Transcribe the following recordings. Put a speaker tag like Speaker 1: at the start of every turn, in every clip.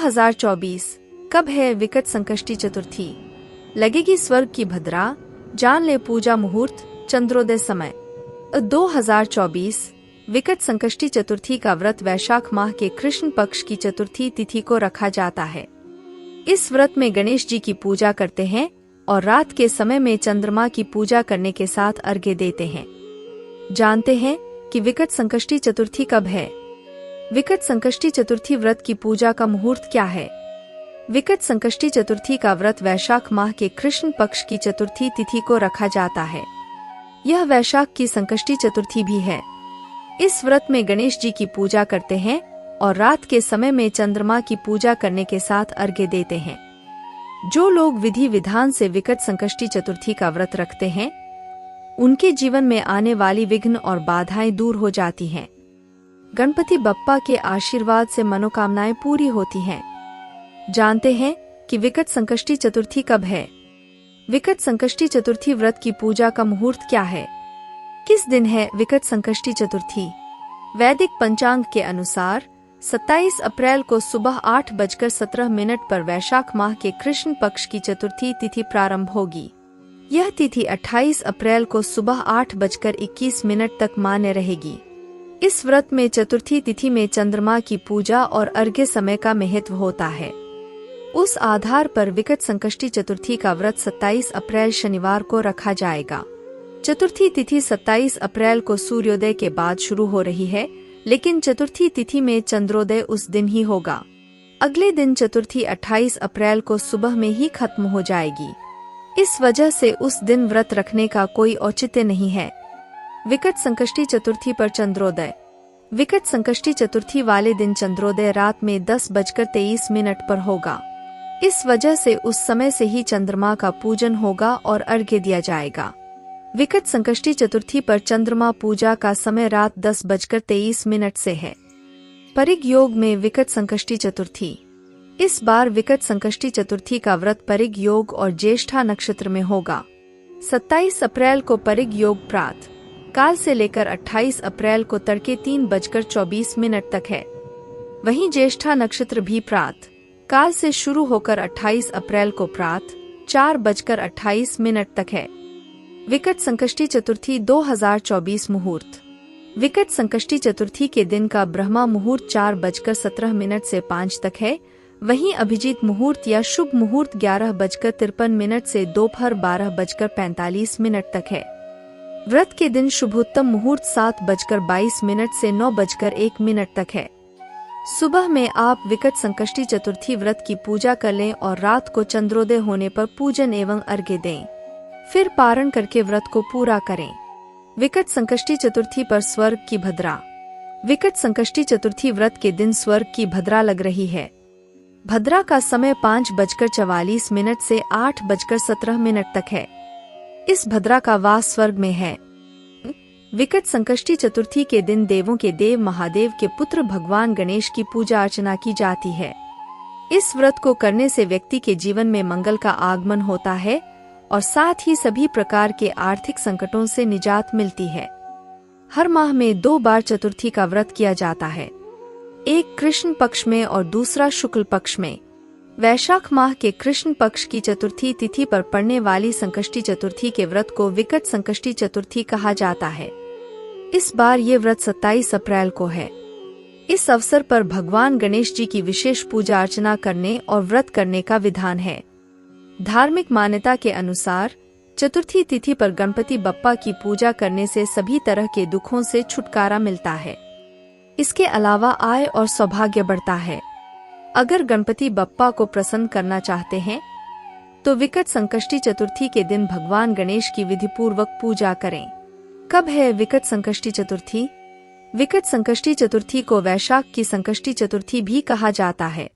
Speaker 1: 2024 कब है विकट संकष्टी चतुर्थी? लगेगी स्वर्ग की भद्रा, जान ले पूजा मुहूर्त, चंद्रोदय समय। 2024 विकट संकष्टी चतुर्थी का व्रत वैशाख माह के कृष्ण पक्ष की चतुर्थी तिथि को रखा जाता है। इस व्रत में गणेश जी की पूजा करते हैं और रात के समय में चंद्रमा की पूजा करने के साथ अर्घ्य देते हैं। जानते हैं कि विकट संकष्टी चतुर्थी कब है? विकट संकष्टी चतुर्थी व्रत की पूजा का मुहूर्त क्या है? विकट संकष्टी चतुर्थी का व्रत वैशाख माह के कृष्ण पक्ष की चतुर्थी तिथि को रखा जाता है। यह वैशाख की संकष्टी चतुर्थी भी है। इस व्रत में गणेश जी की पूजा करते हैं और रात के समय में चंद्रमा की पूजा करने के साथ अर्घ्य देते हैं। जो लोग विधि विधान से विकट संकष्टी चतुर्थी का व्रत रखते हैं, उनके जीवन में आने वाली विघ्न और बाधाएं दूर हो जाती हैं। गणपति बप्पा के आशीर्वाद से मनोकामनाएं पूरी होती हैं। जानते हैं कि विकट संकष्टी चतुर्थी कब है? विकट संकष्टी चतुर्थी व्रत की पूजा का मुहूर्त क्या है? किस दिन है विकट संकष्टी चतुर्थी? वैदिक पंचांग के अनुसार 27 अप्रैल को सुबह 8:17 पर वैशाख माह के कृष्ण पक्ष की चतुर्थी तिथि प्रारंभ होगी। यह तिथि 28 अप्रैल को सुबह 8:21 तक मान्य रहेगी। इस व्रत में चतुर्थी तिथि में चंद्रमा की पूजा और अर्घ्य समय का महत्व होता है। उस आधार पर विकट संकष्टी चतुर्थी का व्रत 27 अप्रैल शनिवार को रखा जाएगा। चतुर्थी तिथि 27 अप्रैल को सूर्योदय के बाद शुरू हो रही है, लेकिन चतुर्थी तिथि में चंद्रोदय उस दिन ही होगा। अगले दिन चतुर्थी 28 अप्रैल को सुबह में ही खत्म हो जाएगी। इस वजह से उस दिन व्रत रखने का कोई औचित्य नहीं है। विकट संकष्टी चतुर्थी पर चंद्रोदय। विकट संकष्टी चतुर्थी वाले दिन चंद्रोदय रात में 10:23 पर होगा। इस वजह से उस समय से ही चंद्रमा का पूजन होगा और अर्घ्य दिया जाएगा। विकट संकष्टी चतुर्थी पर चंद्रमा पूजा का समय रात 10:23 से है। परिग योग में विकट संकष्टी चतुर्थी। इस बार विकट संकष्टी चतुर्थी का व्रत परिग योग और ज्येष्ठा नक्षत्र में होगा। 27 अप्रैल को परिग योग प्रातः काल से लेकर 28 अप्रैल को तड़के 3:24 तक है। वहीं ज्येष्ठा नक्षत्र भी प्रातः काल से शुरू होकर 28 अप्रैल को प्रातः 4:28 तक है। विकट संकष्टी चतुर्थी 2024 मुहूर्त। विकट संकष्टी चतुर्थी के दिन का ब्रह्मा मुहूर्त 4:17 से 5 तक है। वहीं अभिजीत मुहूर्त या शुभ मुहूर्त 11:53 से दोपहर 12:45 तक है। व्रत के दिन शुभोत्तम मुहूर्त 7:22 से 9:01 तक है। सुबह में आप विकट संकष्टी चतुर्थी व्रत की पूजा कर लें और रात को चंद्रोदय होने पर पूजन एवं अर्घ्य दें। फिर पारण करके व्रत को पूरा करें। विकट संकष्टी चतुर्थी पर स्वर्ग की भद्रा। विकट संकष्टी चतुर्थी व्रत के दिन स्वर्ग की भद्रा लग रही है। भद्रा का समय 5:44 से 8:17 तक है। इस भद्रा का वास स्वर्ग में है। विकट संकष्टी चतुर्थी के दिन देवों के देव महादेव के पुत्र भगवान गणेश की पूजा अर्चना की जाती है। इस व्रत को करने से व्यक्ति के जीवन में मंगल का आगमन होता है और साथ ही सभी प्रकार के आर्थिक संकटों से निजात मिलती है। हर माह में 2 बार चतुर्थी का व्रत किया जाता है, एक कृष्ण पक्ष में और दूसरा शुक्ल पक्ष में। वैशाख माह के कृष्ण पक्ष की चतुर्थी तिथि पर पड़ने वाली संकष्टी चतुर्थी के व्रत को विकट संकष्टी चतुर्थी कहा जाता है। इस बार ये व्रत 27 अप्रैल को है। इस अवसर पर भगवान गणेश जी की विशेष पूजा अर्चना करने और व्रत करने का विधान है। धार्मिक मान्यता के अनुसार चतुर्थी तिथि पर गणपति बप्पा की पूजा करने से सभी तरह के दुखों से छुटकारा मिलता है। इसके अलावा आय और सौभाग्य बढ़ता है। अगर गणपति बप्पा को प्रसन्न करना चाहते हैं तो विकट संकष्टी चतुर्थी के दिन भगवान गणेश की विधिपूर्वक पूजा करें। कब है विकट संकष्टी चतुर्थी? विकट संकष्टी चतुर्थी को वैशाख की संकष्टी चतुर्थी भी कहा जाता है।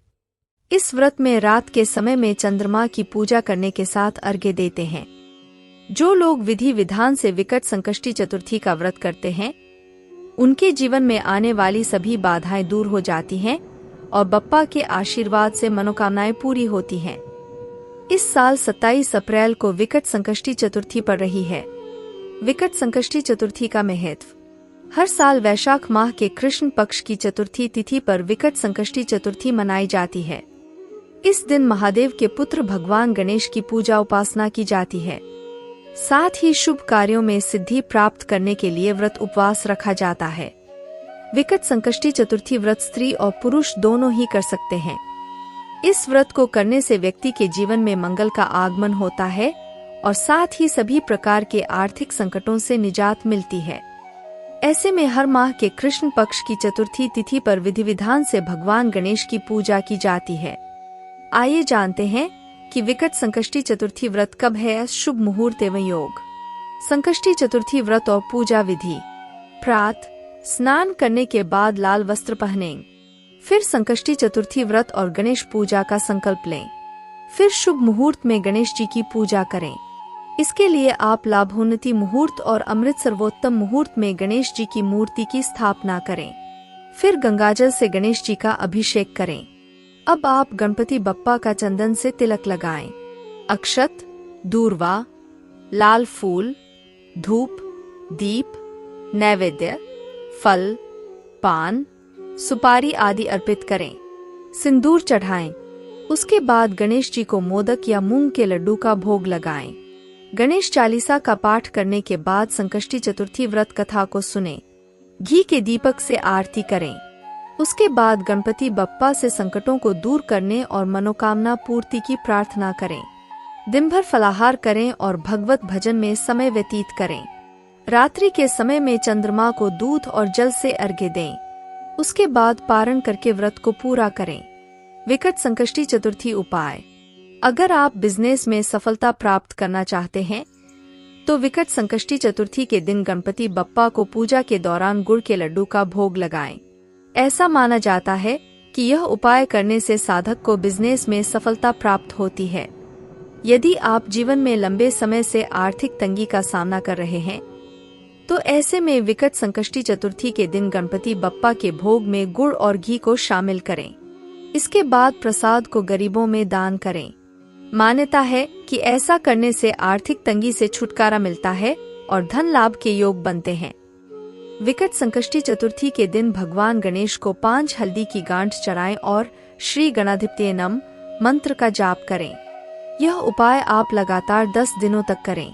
Speaker 1: इस व्रत में रात के समय में चंद्रमा की पूजा करने के साथ अर्घ्य देते हैं। जो लोग विधि विधान से विकट संकष्टी चतुर्थी का व्रत करते हैं, उनके जीवन में आने वाली सभी बाधाएं दूर हो जाती हैं और बप्पा के आशीर्वाद से मनोकामनाएं पूरी होती हैं। इस साल 27 अप्रैल को विकट संकष्टी चतुर्थी पड़ रही है। विकट संकष्टी चतुर्थी का महत्व। हर साल वैशाख माह के कृष्ण पक्ष की चतुर्थी तिथि पर विकट संकष्टी चतुर्थी मनाई जाती है। इस दिन महादेव के पुत्र भगवान गणेश की पूजा उपासना की जाती है। साथ ही शुभ कार्यों में सिद्धि प्राप्त करने के लिए व्रत उपवास रखा जाता है। विकट संकष्टी चतुर्थी व्रत स्त्री और पुरुष दोनों ही कर सकते हैं। इस व्रत को करने से व्यक्ति के जीवन में मंगल का आगमन होता है और साथ ही सभी प्रकार के आर्थिक संकटों से निजात मिलती है। ऐसे में हर माह के कृष्ण पक्ष की चतुर्थी तिथि पर विधि विधान से भगवान गणेश की पूजा की जाती है। आइए जानते हैं कि विकट संकष्टी चतुर्थी व्रत कब है, शुभ मुहूर्त एवं योग। संकष्टी चतुर्थी व्रत और पूजा विधि। प्रातः स्नान करने के बाद लाल वस्त्र पहनें। फिर संकष्टी चतुर्थी व्रत और गणेश पूजा का संकल्प लें। फिर शुभ मुहूर्त में गणेश जी की पूजा करें। इसके लिए आप लाभोन्नति मुहूर्त और अमृत सर्वोत्तम मुहूर्त में गणेश जी की मूर्ति की स्थापना करें। फिर गंगाजल से गणेश जी का अभिषेक करें। अब आप गणपति बप्पा का चंदन से तिलक लगाएं। अक्षत, दूर्वा, लाल फूल, धूप, दीप, नैवेद्य, फल, पान, सुपारी आदि अर्पित करें। सिंदूर चढ़ाएं। उसके बाद गणेश जी को मोदक या मूंग के लड्डू का भोग लगाएं। गणेश चालीसा का पाठ करने के बाद संकष्टी चतुर्थी व्रत कथा को सुनें। घी के दीपक से आरती करें। उसके बाद गणपति बप्पा से संकटों को दूर करने और मनोकामना पूर्ति की प्रार्थना करें। दिन भर फलाहार करें और भगवत भजन में समय व्यतीत करें। रात्रि के समय में चंद्रमा को दूध और जल से अर्घ्य दें। उसके बाद पारण करके व्रत को पूरा करें। विकट संकष्टी चतुर्थी उपाय। अगर आप बिजनेस में सफलता प्राप्त करना चाहते हैं तो विकट संकष्टी चतुर्थी के दिन गणपति बप्पा को पूजा के दौरान गुड़ के लड्डू का भोग लगाएं। ऐसा माना जाता है कि यह उपाय करने से साधक को बिजनेस में सफलता प्राप्त होती है। यदि आप जीवन में लंबे समय से आर्थिक तंगी का सामना कर रहे हैं तो ऐसे में विकट संकष्टी चतुर्थी के दिन गणपति बप्पा के भोग में गुड़ और घी को शामिल करें। इसके बाद प्रसाद को गरीबों में दान करें। मान्यता है कि ऐसा करने से आर्थिक तंगी से छुटकारा मिलता है और धन लाभ के योग बनते हैं। विकट संकष्टी चतुर्थी के दिन भगवान गणेश को 5 हल्दी की गांठ चढ़ाएं और श्री गणाधिपतये नमः मंत्र का जाप करें। यह उपाय आप लगातार 10 दिनों तक करें।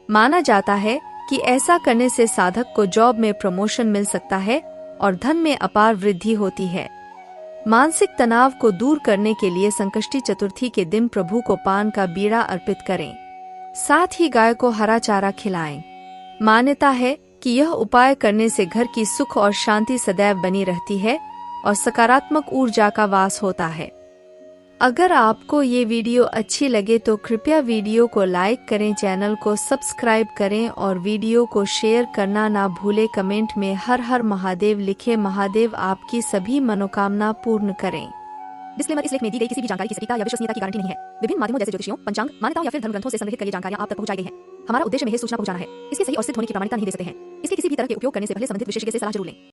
Speaker 1: माना जाता है कि ऐसा करने से साधक को जॉब में प्रमोशन मिल सकता है और धन में अपार वृद्धि होती है। मानसिक तनाव को दूर करने के लिए संकष्टी चतुर्थी के दिन प्रभु को पान का बीड़ा अर्पित करें। साथ ही गाय को हरा चारा खिलाएं। मान्यता है कि यह उपाय करने से घर की सुख और शांति सदैव बनी रहती है और सकारात्मक ऊर्जा का वास होता है। अगर आपको ये वीडियो अच्छी लगे तो कृपया वीडियो को लाइक करें, चैनल को सब्सक्राइब करें और वीडियो को शेयर करना ना भूलें। कमेंट में हर हर महादेव लिखें। महादेव आपकी सभी मनोकामना पूर्ण करें। डिस्क्लेमर: इस लेख में दी गई किसी भी जानकारी की सटीकता या विश्वसनीयता की गारंटी नहीं है। विभिन्न माध्यमों जैसे ज्योतिषियों, पंचांग, मान्यताओं या फिर धर्म ग्रंथों से संग्रहित कई जानकारियां आप तक पहुंचाई गई हैं। हमारा उद्देश्य महज सूचना पहुंचाना है। इसके सही और सिद्ध होने की प्रमाणिकता नहीं दे सकते हैं। इसके किसी भी तरह के उपयोग करने से पहले संबंधित विशेषज्ञ से सलाह जरूर लें।